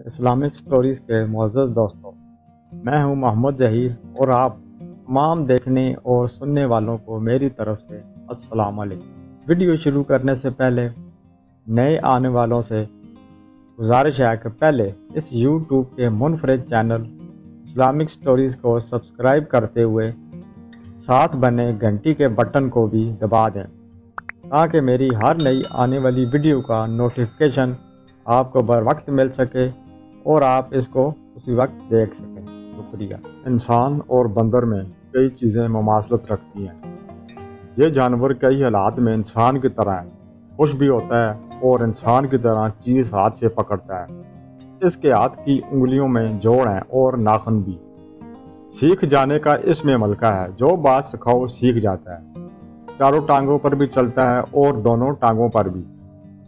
Islamic stories کے معزز دوستوں، میں ہوں محمد ظہیر اور آپ تمام دیکھنے اور سننے والوں کو میری طرف سے السلام علیکم۔ ویڈیو شروع کرنے سے پہلے نئے آنے والوں سے گزارش ہے کہ پہلے اس یوٹیوب کے منفرد چینل اسلامک سٹوریز کو سبسکرائب کرتے ہوئے ساتھ بنے گھنٹی کے بٹن کو بھی دبا دیں تاکہ میری ہر نئی آنے والی ویڈیو کا نوٹیفیکیشن آپ کو بر وقت مل سکے اور آپ اس کو اسی وقت دیکھ سکیں۔ شکریہ۔ انسان اور بندر میں کئی چیزیں مماثلت رکھتی ہیں۔ یہ جانور کئی حالات میں انسان کی طرح ہے، خوش بھی ہوتا ہے اور انسان کی طرح چیز ہاتھ سے پکڑتا ہے۔ اس کے ہاتھ کی انگلیوں میں جوڑ ہیں اور ناخن بھی۔ سیکھ جانے کا اس میں ملکہ ہے، جو بات سکھاؤ سیکھ جاتا ہے۔ چاروں ٹانگوں پر بھی چلتا ہے اور دونوں ٹانگوں پر بھی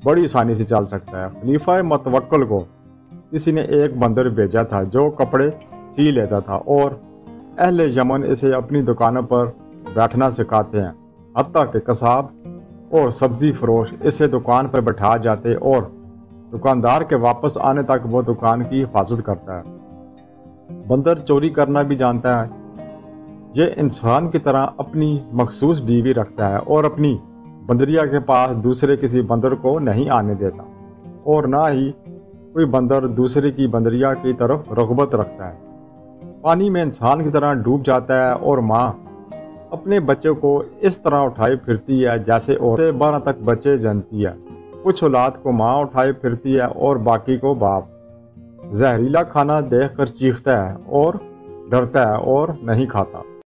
بڑی آسانی سے چل سکتا ہے۔ خلیفہ متوکل کو کسی نے ایک بندر بھیجا تھا جو کپڑے سی لیتا تھا، اور اہل یمن اسے اپنی دکانوں پر بیٹھنا سکھاتے ہیں، حتیٰ کہ قصاب اور سبزی فروش اسے دکان پر بٹھا جاتے اور دکاندار کے واپس آنے تک وہ دکان کی حفاظت کرتا ہے۔ بندر چوری کرنا بھی جانتا ہے۔ یہ انسان کی طرح اپنی مخصوص بیوی رکھتا ہے اور اپنی بندریا کے پاس دوسرے کسی بندر کو نہیں آنے دیتا، اور نہ ہی کوئی بندر دوسرے کی بندریا کی طرف رغبت رکھتا ہے۔ پانی میں انسان کی طرح ڈوب جاتا ہے اور ماں اپنے بچے کو اس طرح اٹھائے پھرتی ہے جیسے عورتیں 12 تک بچے جنتی ہے۔ کچھ اولاد کو ماں اٹھائے پھرتی ہے اور باقی کو باپ۔ زہریلا کھانا دیکھ کر چیختا ہے اور ڈرتا ہے اور نہیں کھاتا۔